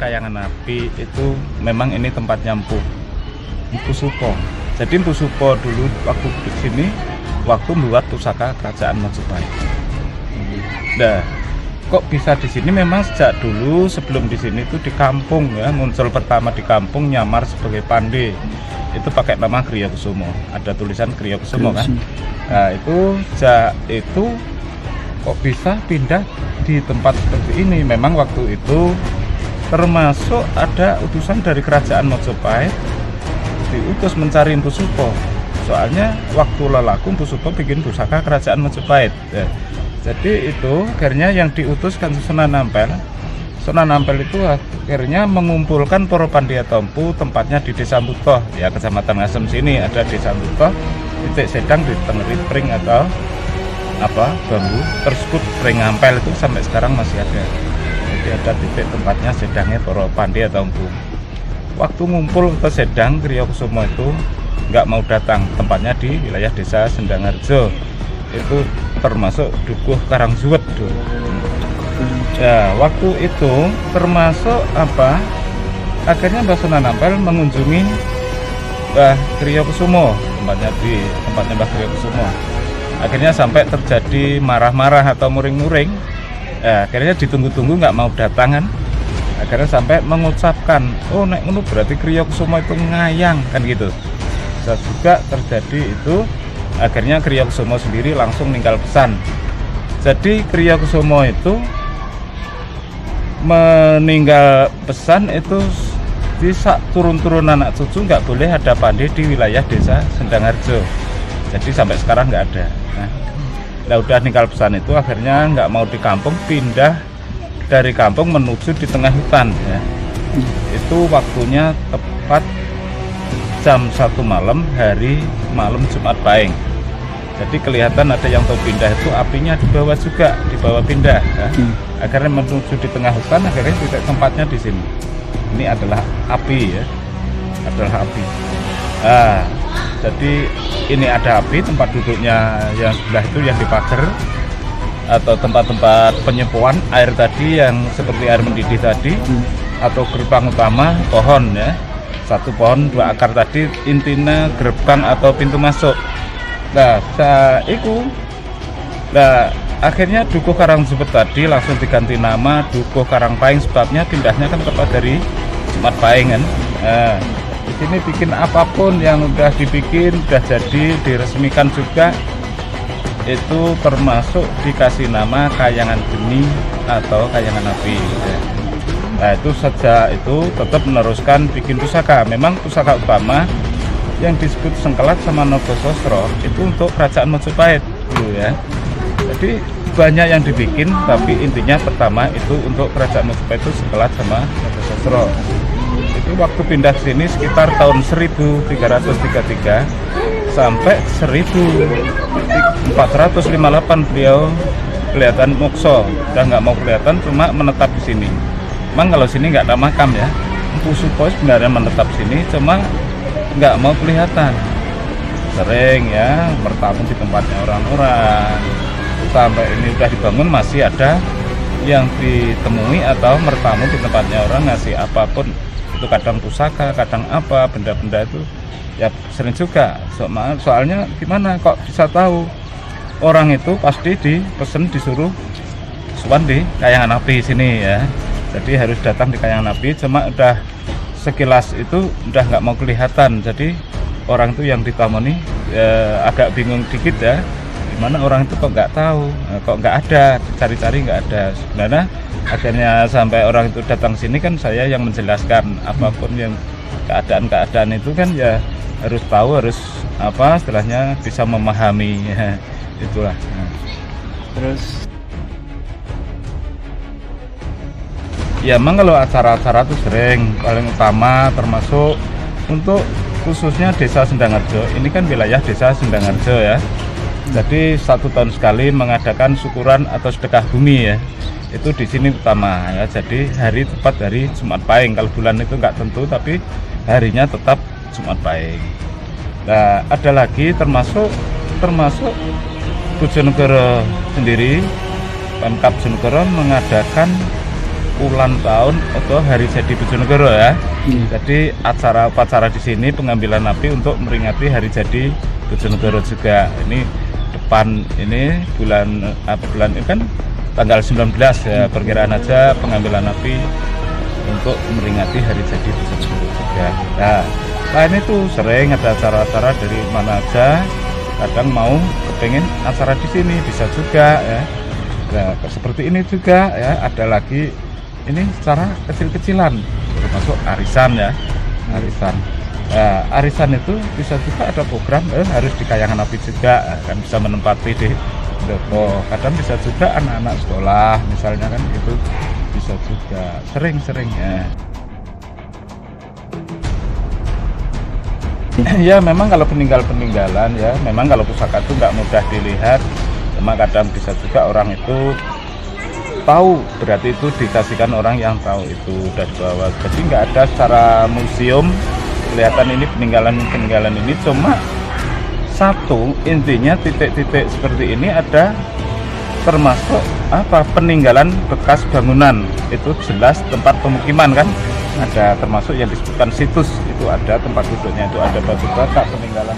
Kayangan Api itu memang ini tempatnya Mpu Supo. Jadi Mpu Supo dulu waktu di sini waktu membuat pusaka kerajaan Majapahit. Nah, kok bisa di sini? Memang sejak dulu sebelum di sini itu di kampung ya, muncul pertama di kampung nyamar sebagai pandai. Itu pakai nama Kriyokusumo. Ada tulisan Kriyokusumo kan. Nah, itu kok bisa pindah di tempat seperti ini? Memang waktu itu termasuk ada utusan dari kerajaan Majapahit diutus mencari Mpu Supo. Soalnya waktu lelaku Mpu Supo bikin pusaka kerajaan Majapahit ya. Jadi itu akhirnya yang diutuskan Sunan Ampel. Sunan Ampel itu akhirnya mengumpulkan para pandai Mpu, tempatnya di Desa Mutoh ya, Kecamatan Ngasem sini ada Desa Mutoh. Titik sedang di Tengeri Pring atau bambu tersebut, Pring Ampel itu sampai sekarang masih ada. Jadi ada titik tempatnya sedangnya para pandai Mpu. Waktu ngumpul ke sedang, Kriyokusumo itu nggak mau datang, tempatnya di wilayah Desa Sendangarjo. Itu termasuk Dukuh Karangsuwet dulu. Ya, waktu itu termasuk akhirnya Mbah Sunan Ampel mengunjungi Mbah Kriyokusumo, tempatnya Mbah Kriyokusumo. Akhirnya sampai terjadi marah-marah atau muring-muring. Ya, akhirnya ditunggu-tunggu nggak mau datangan. Akhirnya sampai mengucapkan, oh nek ngono berarti Kriyokusumo itu ngayang kan gitu. Bisa juga terjadi itu. Akhirnya Kriyokusumo sendiri langsung ninggal pesan. Jadi Kriyokusumo itu meninggal pesan itu bisa turun-turun anak cucu nggak boleh ada pandai di wilayah Desa Sendangarjo. Jadi sampai sekarang nggak ada. Nah, udah ninggal pesan itu akhirnya nggak mau di kampung, pindah dari kampung menuju di tengah hutan ya. Itu waktunya tepat jam 1 malam malam Jumat Pahing. Jadi kelihatan ada yang tahu pindah itu apinya dibawa pindah ya. Akhirnya menuju di tengah hutan, akhirnya titik tempatnya di sini. Ini adalah api ya, Nah, jadi ini ada api, tempat duduknya yang sebelah itu yang dipagar atau tempat-tempat penyemprotan air tadi yang seperti air mendidih tadi, atau gerbang utama pohon ya, 1 pohon 2 akar tadi intinya gerbang atau pintu masuk. Nah, akhirnya Dukuh Karangsuwet tadi langsung diganti nama Dukuh Karangpahing, sebabnya pindahnya kan tepat dari Jumat Pahing kan. Nah, di sini bikin apapun yang udah dibikin udah jadi diresmikan juga. Itu termasuk dikasih nama Kayangan Geni atau Kayangan Api ya. Nah, itu sejak itu tetap meneruskan bikin pusaka. Memang pusaka utama yang disebut Sengkelat sama Nogasastra itu untuk kerajaan Majapahit dulu ya. Jadi banyak yang dibikin, tapi intinya pertama itu untuk kerajaan Majapahit itu Sengkelat sama Nogasastra. Itu waktu pindah ke sini sekitar tahun 1333 sampai 1458 beliau kelihatan mokso, udah nggak mau kelihatan, cuma menetap di sini. Memang kalau sini nggak ada makam ya. Mpu Supo sebenarnya menetap sini, cuma nggak mau kelihatan. Sering ya bertamu di tempatnya orang-orang. Sampai ini udah dibangun masih ada yang ditemui atau bertamu di tempatnya orang ngasih apapun. Itu kadang pusaka, kadang apa, benda-benda itu ya sering juga. Soalnya gimana kok bisa tahu? Orang itu pasti dipesen disuruh suan di Kayangan Api sini ya. Jadi harus datang di Kayangan Api, cuma udah sekilas itu udah nggak mau kelihatan. Jadi orang itu yang ditamoni agak bingung dikit ya. Gimana orang itu kok nggak tahu, kok nggak ada, cari-cari nggak ada. Sebenarnya akhirnya sampai orang itu datang sini kan saya yang menjelaskan apapun yang keadaan itu kan ya harus tahu, harus istilahnya bisa memahami ya, itulah. Terus ya memang kalau acara-acara itu sering, paling utama termasuk untuk khususnya Desa Sendangarjo. Ini kan wilayah Desa Sendangarjo ya. Jadi 1 tahun sekali mengadakan syukuran atau sedekah bumi ya. Itu di sini utama ya. Jadi hari tepat dari Jumat Pahing. Kalau bulan itu nggak tentu, tapi harinya tetap Jumat Pahing. Nah, ada lagi termasuk Bojonegoro sendiri, Pemkab Bojonegoro mengadakan ulang tahun atau hari jadi Bojonegoro ya. Jadi acara di sini pengambilan napi untuk meringati hari jadi Bojonegoro juga. Ini depan ini bulan ini kan tanggal 19 ya, perkiraan aja pengambilan napi untuk meringati hari jadi Bojonegoro juga. Nah, selain itu sering ada acara-acara dari mana aja. Kadang mau kepengen acara di sini bisa juga ya. Nah, seperti ini juga ya, ada lagi ini secara kecil-kecilan termasuk arisan ya, arisan. Nah, arisan itu bisa juga ada program harus di Kayangan Api juga kan, bisa menempati di Doko. Kadang bisa juga anak-anak sekolah misalnya kan, itu bisa juga sering-sering ya. Ya memang kalau peninggalan ya, memang kalau pusaka itu nggak mudah dilihat. Cuma kadang bisa juga orang itu tahu, berarti itu dikasihkan orang yang tahu itu udah dibawa. Jadi nggak ada secara museum kelihatan ini peninggalan ini, cuma satu intinya titik-titik seperti ini ada termasuk apa, peninggalan bekas bangunan, itu jelas tempat pemukiman kan, ada termasuk yang disebutkan situs, itu ada tempat duduknya, itu ada batu bata peninggalan